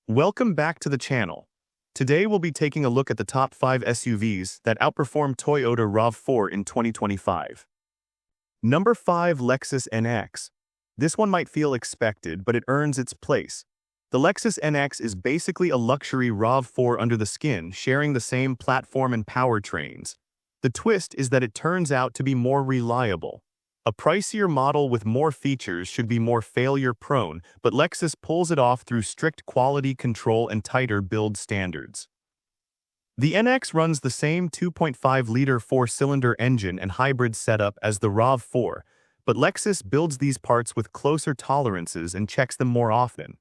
Welcome back to the channel. Today we'll be taking a look at the top 5 SUVs that outperform Toyota RAV4 in 2025. Number 5. Lexus NX. This one might feel expected, but it earns its place. The Lexus NX is basically a luxury RAV4 under the skin, sharing the same platform and powertrains. The twist is that it turns out to be more reliable. A pricier model with more features should be more failure-prone, but Lexus pulls it off through strict quality control and tighter build standards. The NX runs the same 2.5-liter four-cylinder engine and hybrid setup as the RAV4, but Lexus builds these parts with closer tolerances and checks them more often.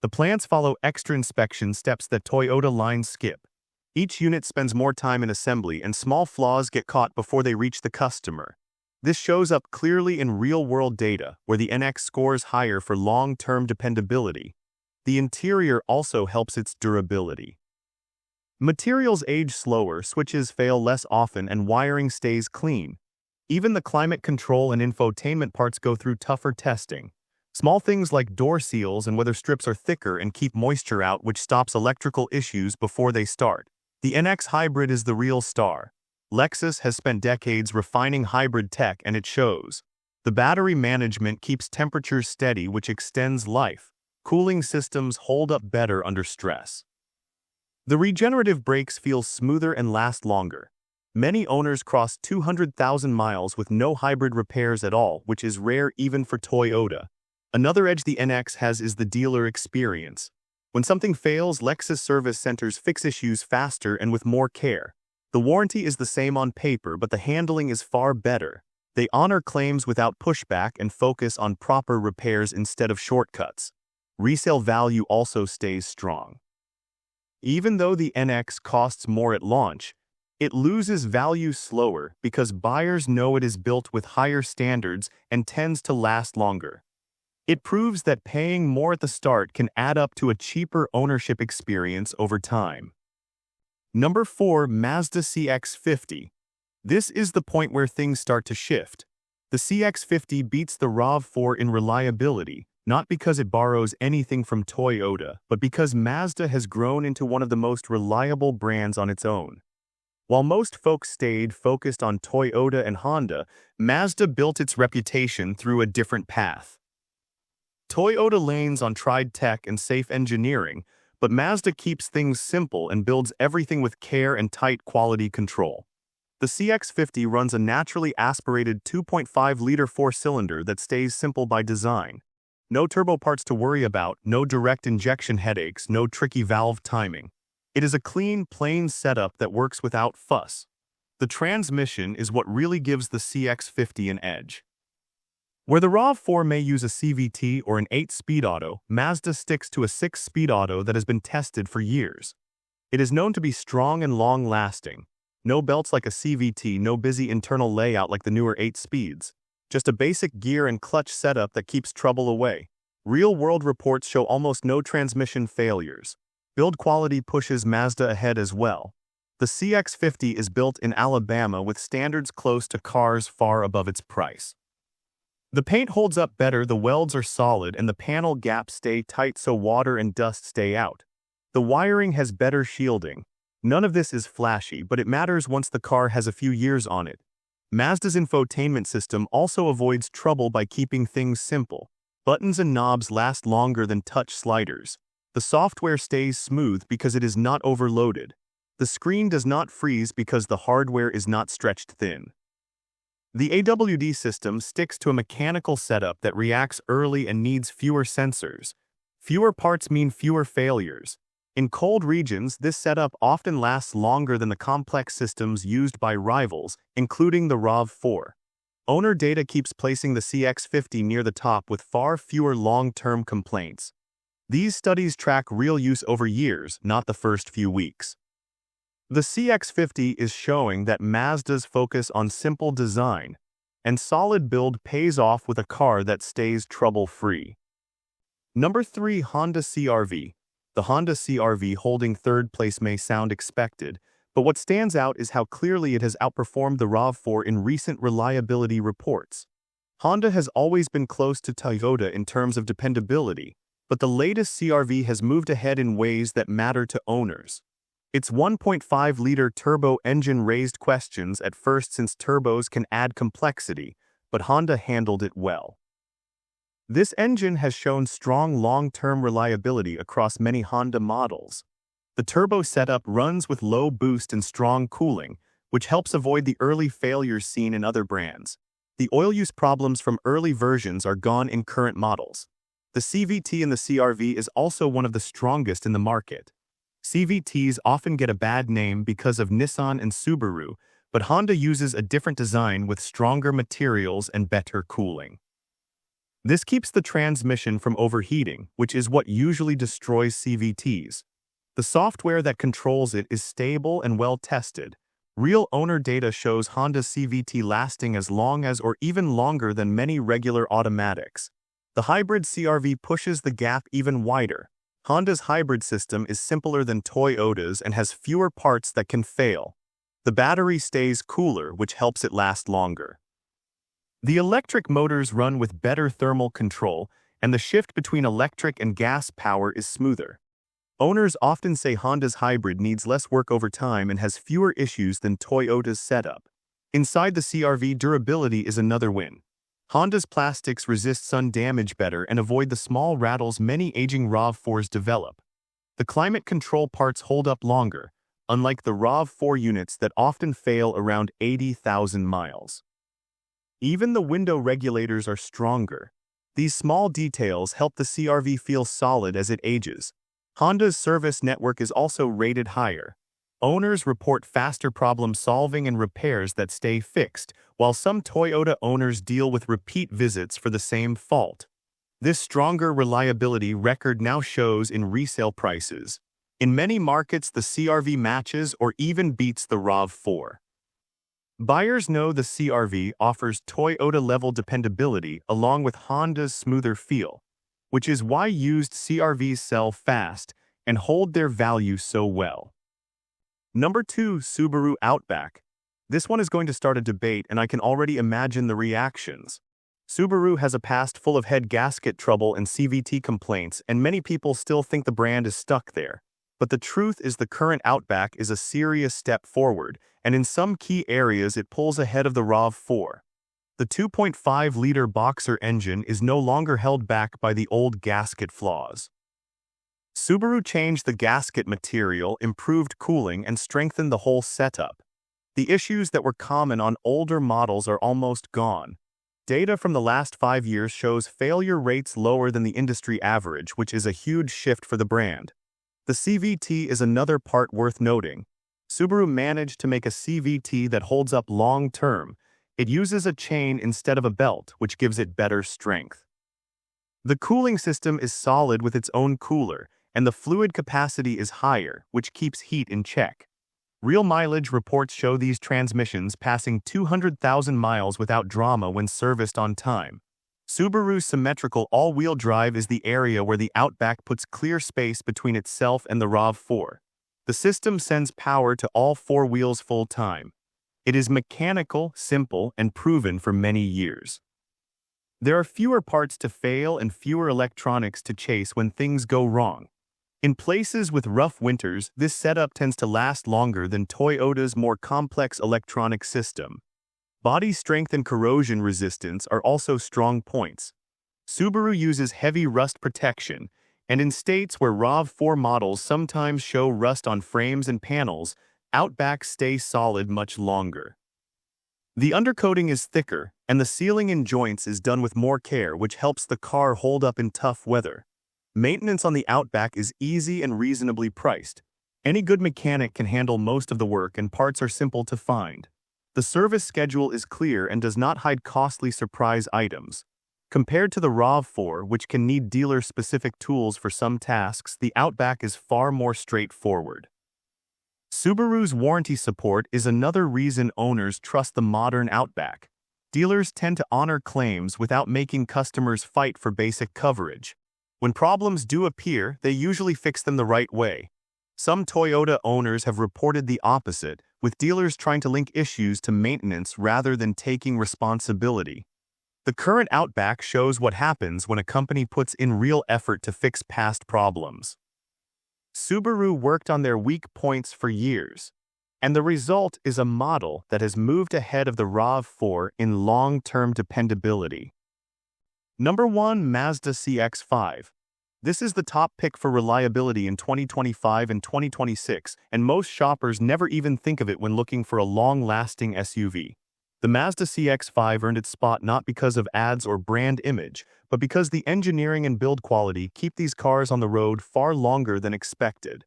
The plants follow extra inspection steps that Toyota lines skip. Each unit spends more time in assembly, and small flaws get caught before they reach the customer. This shows up clearly in real-world data, where the NX scores higher for long-term dependability. The interior also helps its durability. Materials age slower, switches fail less often, and wiring stays clean. Even the climate control and infotainment parts go through tougher testing. Small things like door seals and weather strips are thicker and keep moisture out, which stops electrical issues before they start. The NX Hybrid is the real star. Lexus has spent decades refining hybrid tech, and it shows. The battery management keeps temperatures steady, which extends life. Cooling systems hold up better under stress. The regenerative brakes feel smoother and last longer. Many owners cross 200,000 miles with no hybrid repairs at all, which is rare even for Toyota. Another edge the NX has is the dealer experience. When something fails, Lexus service centers fix issues faster and with more care. The warranty is the same on paper, but the handling is far better. They honor claims without pushback and focus on proper repairs instead of shortcuts. Resale value also stays strong. Even though the NX costs more at launch, it loses value slower because buyers know it is built with higher standards and tends to last longer. It proves that paying more at the start can add up to a cheaper ownership experience over time. Number 4. Mazda CX-50. This is the point where things start to shift. The CX-50 beats the RAV4 in reliability, not because it borrows anything from Toyota, but because Mazda has grown into one of the most reliable brands on its own. While most folks stayed focused on Toyota and Honda, Mazda built its reputation through a different path. Toyota lanes on tried tech and safe engineering, but Mazda keeps things simple and builds everything with care and tight quality control. The CX-50 runs a naturally aspirated 2.5-liter four-cylinder that stays simple by design. No turbo parts to worry about, no direct injection headaches, no tricky valve timing. It is a clean, plain setup that works without fuss. The transmission is what really gives the CX-50 an edge. Where the RAV4 may use a CVT or an 8-speed auto, Mazda sticks to a 6-speed auto that has been tested for years. It is known to be strong and long-lasting. No belts like a CVT, no busy internal layout like the newer 8 speeds. Just a basic gear and clutch setup that keeps trouble away. Real-world reports show almost no transmission failures. Build quality pushes Mazda ahead as well. The CX-50 is built in Alabama with standards close to cars far above its price. The paint holds up better, the welds are solid, and the panel gaps stay tight so water and dust stay out. The wiring has better shielding. None of this is flashy, but it matters once the car has a few years on it. Mazda's infotainment system also avoids trouble by keeping things simple. Buttons and knobs last longer than touch sliders. The software stays smooth because it is not overloaded. The screen does not freeze because the hardware is not stretched thin. The AWD system sticks to a mechanical setup that reacts early and needs fewer sensors. Fewer parts mean fewer failures. In cold regions, this setup often lasts longer than the complex systems used by rivals, including the RAV4. Owner data keeps placing the CX-50 near the top with far fewer long-term complaints. These studies track real use over years, not the first few weeks. The CX-50 is showing that Mazda's focus on simple design and solid build pays off with a car that stays trouble-free. Number 3. Honda CR-V. The Honda CR-V holding third place may sound expected, but what stands out is how clearly it has outperformed the RAV4 in recent reliability reports. Honda has always been close to Toyota in terms of dependability, but the latest CR-V has moved ahead in ways that matter to owners. Its 1.5-liter turbo engine raised questions at first since turbos can add complexity, but Honda handled it well. This engine has shown strong long-term reliability across many Honda models. The turbo setup runs with low boost and strong cooling, which helps avoid the early failures seen in other brands. The oil use problems from early versions are gone in current models. The CVT in the CR-V is also one of the strongest in the market. CVTs often get a bad name because of Nissan and Subaru, but Honda uses a different design with stronger materials and better cooling. This keeps the transmission from overheating, which is what usually destroys CVTs. The software that controls it is stable and well-tested. Real owner data shows Honda's CVT lasting as long as or even longer than many regular automatics. The hybrid CR-V pushes the gap even wider. Honda's hybrid system is simpler than Toyota's and has fewer parts that can fail. The battery stays cooler, which helps it last longer. The electric motors run with better thermal control, and the shift between electric and gas power is smoother. Owners often say Honda's hybrid needs less work over time and has fewer issues than Toyota's setup. Inside the CR-V, durability is another win. Honda's plastics resist sun damage better and avoid the small rattles many aging RAV4s develop. The climate control parts hold up longer, unlike the RAV4 units that often fail around 80,000 miles. Even the window regulators are stronger. These small details help the CR-V feel solid as it ages. Honda's service network is also rated higher. Owners report faster problem solving and repairs that stay fixed, while some Toyota owners deal with repeat visits for the same fault. This stronger reliability record now shows in resale prices. In many markets, the CR-V matches or even beats the RAV4. Buyers know the CR-V offers Toyota-level dependability along with Honda's smoother feel, which is why used CR-Vs sell fast and hold their value so well. Number 2, Subaru Outback. This one is going to start a debate, and I can already imagine the reactions. Subaru has a past full of head gasket trouble and CVT complaints, and many people still think the brand is stuck there. But the truth is the current Outback is a serious step forward, and in some key areas it pulls ahead of the RAV4. The 2.5-liter boxer engine is no longer held back by the old gasket flaws. Subaru changed the gasket material, improved cooling, and strengthened the whole setup. The issues that were common on older models are almost gone. Data from the last 5 years shows failure rates lower than the industry average, which is a huge shift for the brand. The CVT is another part worth noting. Subaru managed to make a CVT that holds up long-term. It uses a chain instead of a belt, which gives it better strength. The cooling system is solid with its own cooler, and the fluid capacity is higher, which keeps heat in check. Real mileage reports show these transmissions passing 200,000 miles without drama when serviced on time. Subaru's symmetrical all-wheel drive is the area where the Outback puts clear space between itself and the RAV4. The system sends power to all 4 wheels full-time. It is mechanical, simple, and proven for many years. There are fewer parts to fail and fewer electronics to chase when things go wrong. In places with rough winters, this setup tends to last longer than Toyota's more complex electronic system. Body strength and corrosion resistance are also strong points. Subaru uses heavy rust protection, and in states where RAV4 models sometimes show rust on frames and panels, Outbacks stay solid much longer. The undercoating is thicker, and the sealing in joints is done with more care, which helps the car hold up in tough weather. Maintenance on the Outback is easy and reasonably priced. Any good mechanic can handle most of the work, and parts are simple to find. The service schedule is clear and does not hide costly surprise items. Compared to the RAV4, which can need dealer-specific tools for some tasks, the Outback is far more straightforward. Subaru's warranty support is another reason owners trust the modern Outback. Dealers tend to honor claims without making customers fight for basic coverage. When problems do appear, they usually fix them the right way. Some Toyota owners have reported the opposite, with dealers trying to link issues to maintenance rather than taking responsibility. The current Outback shows what happens when a company puts in real effort to fix past problems. Subaru worked on their weak points for years, and the result is a model that has moved ahead of the RAV4 in long-term dependability. Number 1. Mazda CX-5. This is the top pick for reliability in 2025 and 2026, and most shoppers never even think of it when looking for a long-lasting SUV. The Mazda CX-5 earned its spot not because of ads or brand image, but because the engineering and build quality keep these cars on the road far longer than expected.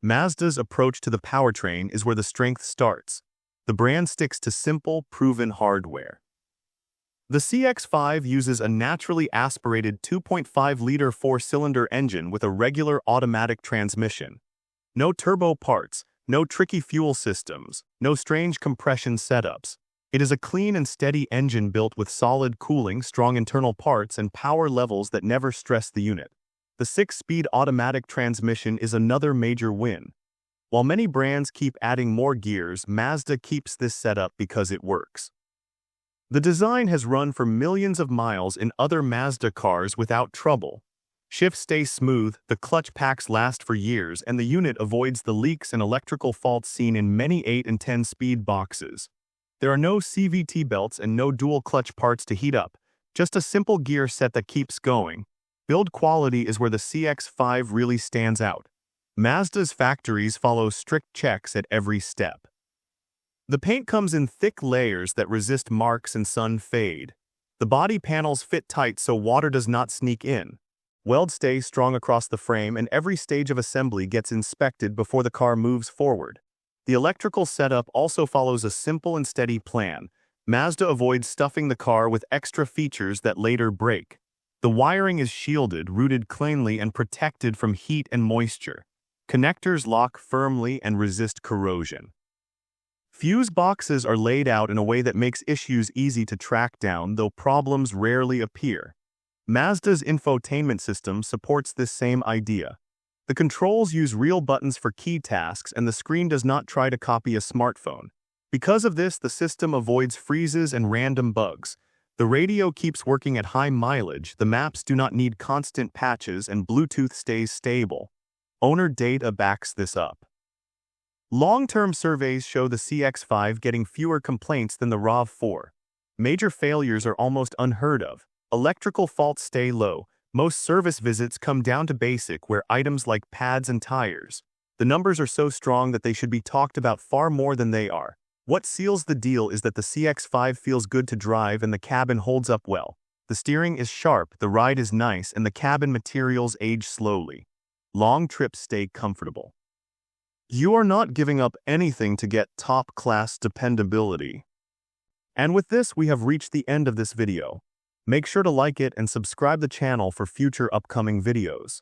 Mazda's approach to the powertrain is where the strength starts. The brand sticks to simple, proven hardware. The CX-5 uses a naturally aspirated 2.5-liter four-cylinder engine with a regular automatic transmission. No turbo parts, no tricky fuel systems, no strange compression setups. It is a clean and steady engine built with solid cooling, strong internal parts, and power levels that never stress the unit. The 6-speed automatic transmission is another major win. While many brands keep adding more gears, Mazda keeps this setup because it works. The design has run for millions of miles in other Mazda cars without trouble. Shifts stay smooth, the clutch packs last for years, and the unit avoids the leaks and electrical faults seen in many 8 and 10-speed boxes. There are no CVT belts and no dual clutch parts to heat up, just a simple gear set that keeps going. Build quality is where the CX-5 really stands out. Mazda's factories follow strict checks at every step. The paint comes in thick layers that resist marks and sun fade. The body panels fit tight so water does not sneak in. Welds stay strong across the frame, and every stage of assembly gets inspected before the car moves forward. The electrical setup also follows a simple and steady plan. Mazda avoids stuffing the car with extra features that later break. The wiring is shielded, routed cleanly, and protected from heat and moisture. Connectors lock firmly and resist corrosion. Fuse boxes are laid out in a way that makes issues easy to track down, though problems rarely appear. Mazda's infotainment system supports this same idea. The controls use real buttons for key tasks, and the screen does not try to copy a smartphone. Because of this, the system avoids freezes and random bugs. The radio keeps working at high mileage, the maps do not need constant patches, and Bluetooth stays stable. Owner data backs this up. Long-term surveys show the CX-5 getting fewer complaints than the RAV4. Major failures are almost unheard of. Electrical faults stay low. Most service visits come down to basic wear items like pads and tires. The numbers are so strong that they should be talked about far more than they are. What seals the deal is that the CX-5 feels good to drive and the cabin holds up well. The steering is sharp, the ride is nice, and the cabin materials age slowly. Long trips stay comfortable. You are not giving up anything to get top-class dependability. And with this, we have reached the end of this video. Make sure to like it and subscribe the channel for future upcoming videos.